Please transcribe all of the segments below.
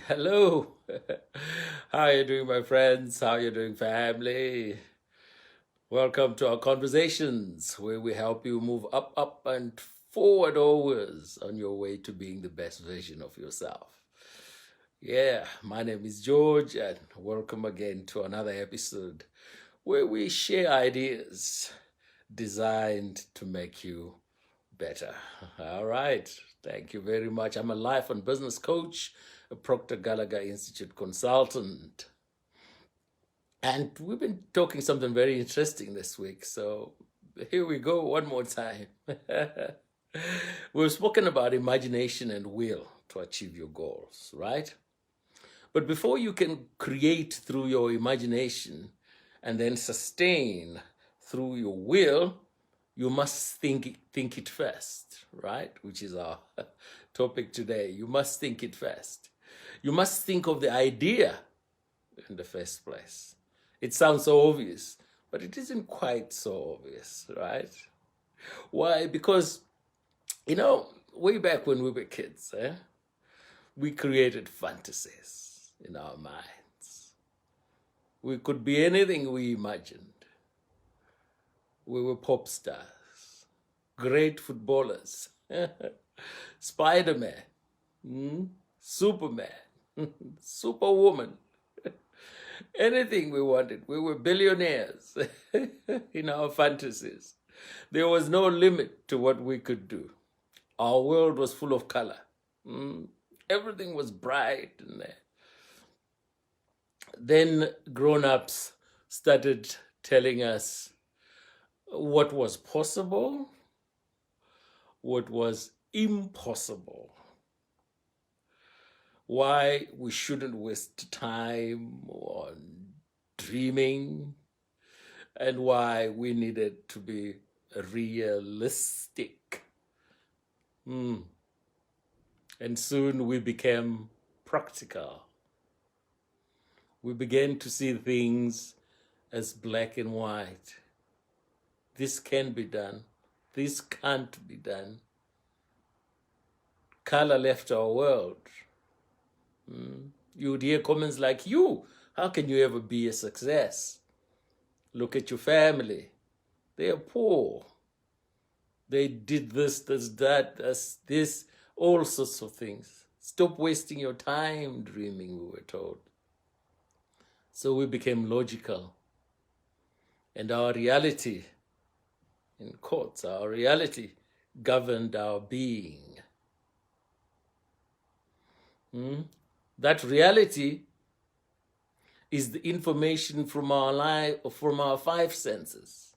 Hello. How are you doing, my friends? How are you doing, family? Welcome to our conversations where we help you move up, and forward always on your way to being the best version of yourself. Yeah, my name is George, and welcome again to another episode where we share ideas designed to make you better. All right. Thank you very much. I'm a life and business coach, a Proctor Gallagher Institute consultant. And we've been talking something very interesting this week. So here we go one more time. We've spoken about imagination and will to achieve your goals, right? But before you can create through your imagination and then sustain through your will, you must think it first, right? Which is our topic today. You must think it first. You must think of the idea in the first place. It sounds so obvious, but it isn't quite so obvious, right? Why? Because, way back when we were kids, we created fantasies in our minds. We could be anything we imagined. We were pop stars, great footballers, Spider-Man, Superman, Superwoman, anything we wanted. We were billionaires in our fantasies. There was no limit to what we could do. Our world was full of color. Everything was bright in there. Then grown-ups started telling us what was possible, what was impossible, why we shouldn't waste time on dreaming, and why we needed to be realistic. And soon we became practical. We began to see things as black and white. This can be done. This can't be done. Color left our world. You would hear comments like, how can you ever be a success? Look at your family. They are poor. They did this, that, this, all sorts of things. Stop wasting your time dreaming, we were told. So we became logical. And our reality, in quotes, our reality governed our being. That reality is the information from our life, from our five senses.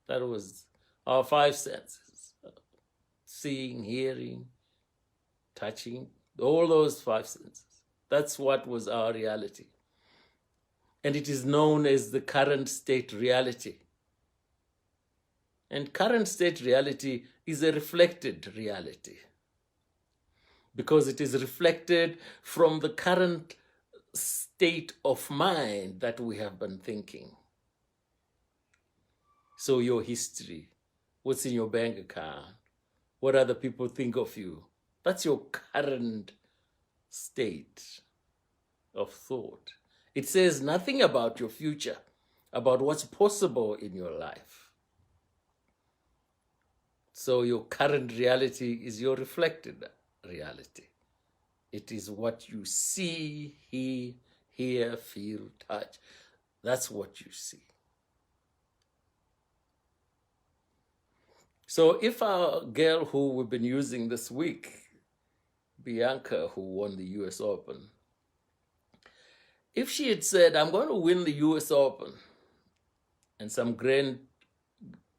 That was our five senses: seeing, hearing, touching, all those five senses. That's what was our reality. And it is known as the current state reality. And current state reality is a reflected reality, because it is reflected from the current state of mind that we have been thinking. So your history, what's in your bank account, what other people think of you, that's your current state of thought. It says nothing about your future, about what's possible in your life. So your current reality is your reflected reality. It is what you see, hear, feel, touch. That's what you see. So if our girl who we've been using this week, Biancas, who won the US Open, if she had said, I'm going to win the US Open, and some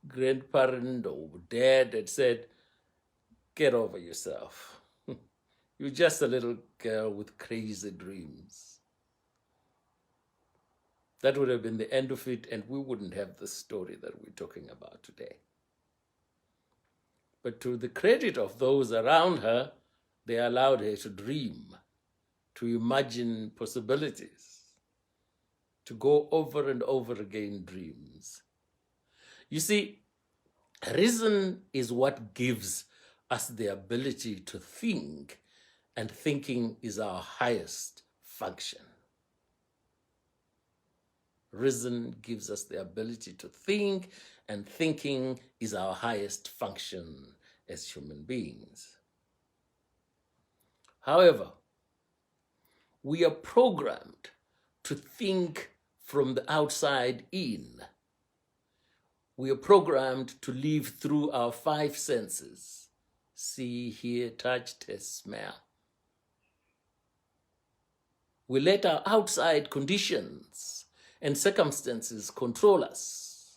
grandparent or dad had said, get over yourself. You're just a little girl with crazy dreams. That would have been the end of it, and we wouldn't have the story that we're talking about today. But to the credit of those around her, they allowed her to dream, to imagine possibilities, to go over and over again dreams. You see, reason is what gives us the ability to think and thinking is our highest function. Reason gives us the ability to think, and thinking is our highest function as human beings. However, we are programmed to think from the outside in. We are programmed to live through our five senses: see, hear, touch, taste, smell. We let our outside conditions and circumstances control us.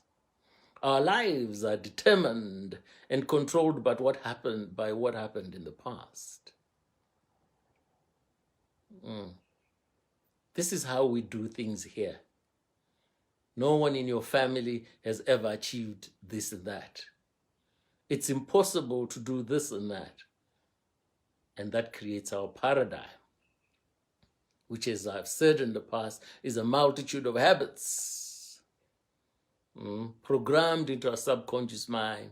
Our lives are determined and controlled by what happened in the past. This is how we do things here. No one in your family has ever achieved this and that. It's impossible to do this and that. And that creates our paradigm, which, as I've said in the past, is a multitude of habits programmed into our subconscious mind,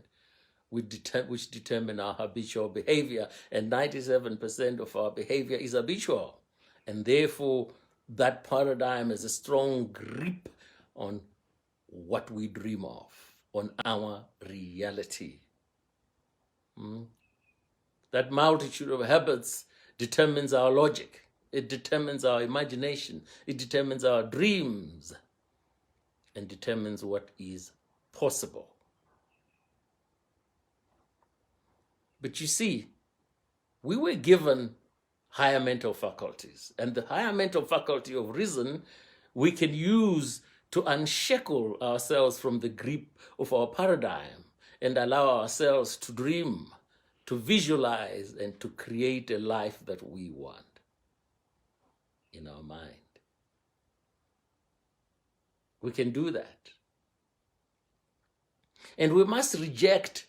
which determine our habitual behavior. And 97% of our behavior is habitual. And therefore, that paradigm has a strong grip on what we dream of, on our reality. That multitude of habits determines our logic. It determines our imagination. It determines our dreams, and determines what is possible. But you see, we were given higher mental faculties, and the higher mental faculty of reason we can use to unshackle ourselves from the grip of our paradigm and allow ourselves to dream, to visualize, and to create a life that we want in our mind. We can do that. And we must reject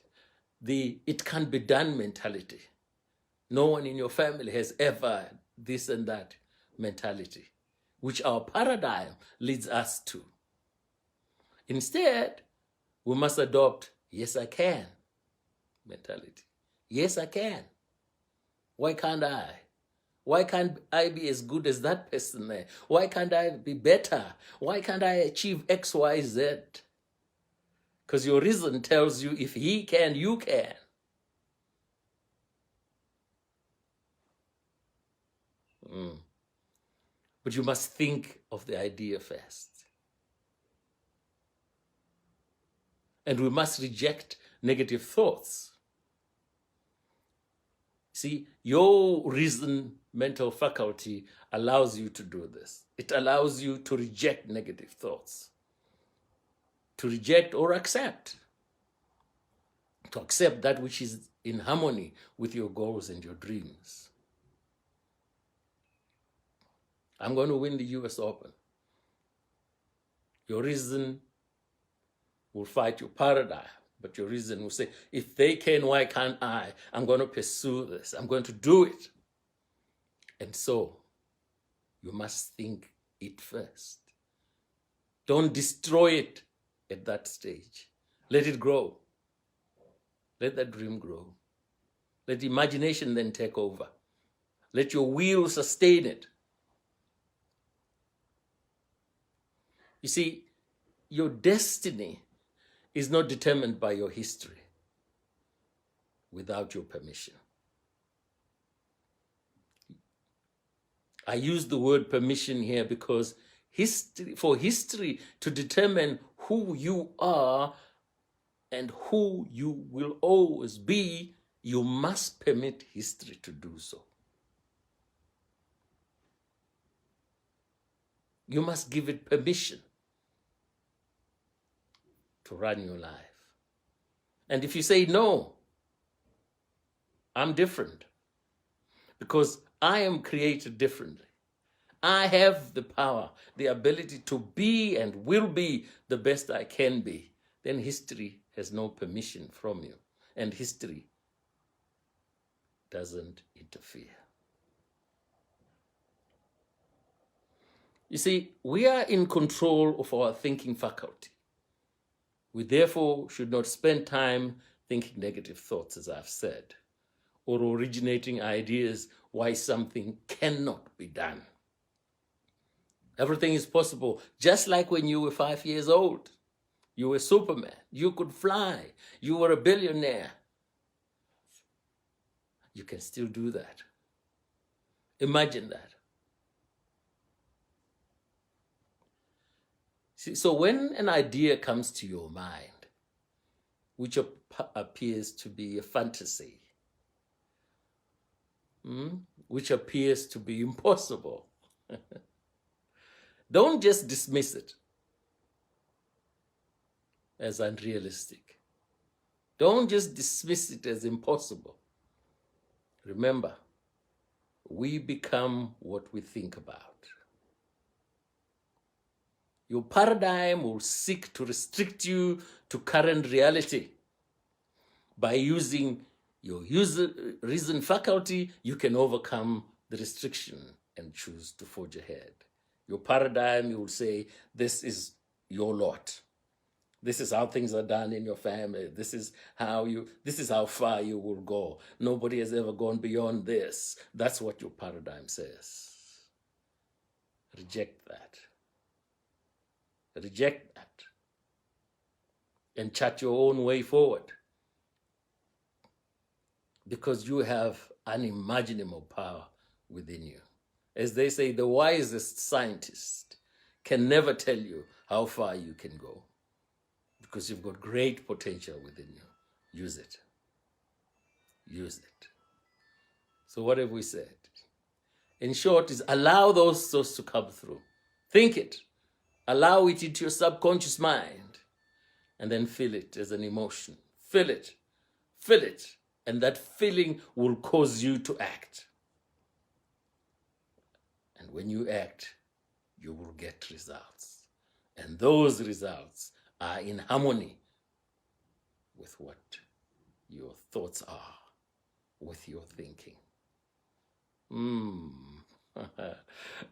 the "it can't be done" mentality. No one in your family has ever this and that mentality, which our paradigm leads us to. Instead, we must adopt "yes, I can" mentality. Yes, I can. Why can't I? Why can't I be as good as that person there? Why can't I be better? Why can't I achieve X, Y, Z? Because your reason tells you if he can, you can. But you must think of the idea first. And we must reject negative thoughts. See, your reason mental faculty allows you to do this. It allows you to reject negative thoughts, to reject or accept, to accept that which is in harmony with your goals and your dreams. I'm going to win the US Open. Your reason will fight your paradigm, but your reason will say, if they can, why can't I? I'm going to pursue this. I'm going to do it. And so, you must think it first. Don't destroy it at that stage. Let it grow. Let that dream grow. Let imagination then take over. Let your will sustain it. You see, your destiny is not determined by your history without your permission. I use the word permission here because for history to determine who you are and who you will always be, you must permit history to do so. You must give it permission to run your life. And if you say, no, I'm different, because I am created differently. I have the power, the ability to be and will be the best I can be. Then history has no permission from you, and history doesn't interfere. You see, we are in control of our thinking faculty. We therefore should not spend time thinking negative thoughts, as I've said, or originating ideas why something cannot be done. Everything is possible. Just like when you were 5 years old, you were Superman, you could fly, you were a billionaire. You can still do that. Imagine that. See, so when an idea comes to your mind, which appears to be a fantasy, which appears to be impossible, don't just dismiss it as unrealistic. Don't just dismiss it as impossible. Remember, we become what we think about. Your paradigm will seek to restrict you to current reality. By using your reason faculty, you can overcome the restriction and choose to forge ahead. Your paradigm, you will say, this is your lot. This is how things are done in your family. This is how far you will go. Nobody has ever gone beyond this. That's what your paradigm says. Reject that. Reject that. And chart your own way forward. Because you have unimaginable power within you. As they say, the wisest scientist can never tell you how far you can go. Because you've got great potential within you. Use it. Use it. So what have we said? In short, is allow those thoughts to come through. Think it. Allow it into your subconscious mind. And then feel it as an emotion. Feel it. Feel it. And that feeling will cause you to act. And when you act, you will get results. And those results are in harmony with what your thoughts are, with your thinking.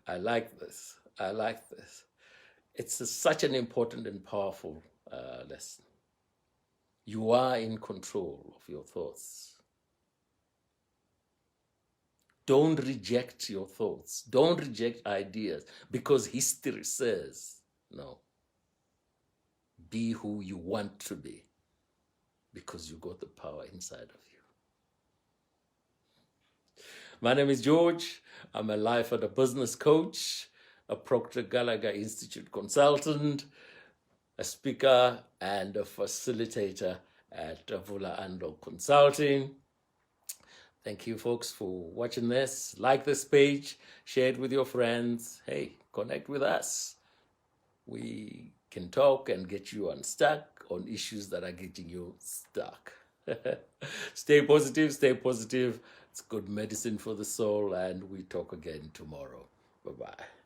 I like this. I like this. It's such an important and powerful lesson. You are in control of your thoughts. Don't reject your thoughts. Don't reject ideas because history says no. Be who you want to be because you got the power inside of you. My name is George. I'm a life and a business coach, a Proctor Gallagher Institute consultant, a speaker and a facilitator at Vula Consulting. Thank you, folks, for watching this. Like this page, share it with your friends. Hey, connect with us. We can talk and get you unstuck on issues that are getting you stuck. Stay positive, stay positive. It's good medicine for the soul, and we talk again tomorrow. Bye-bye.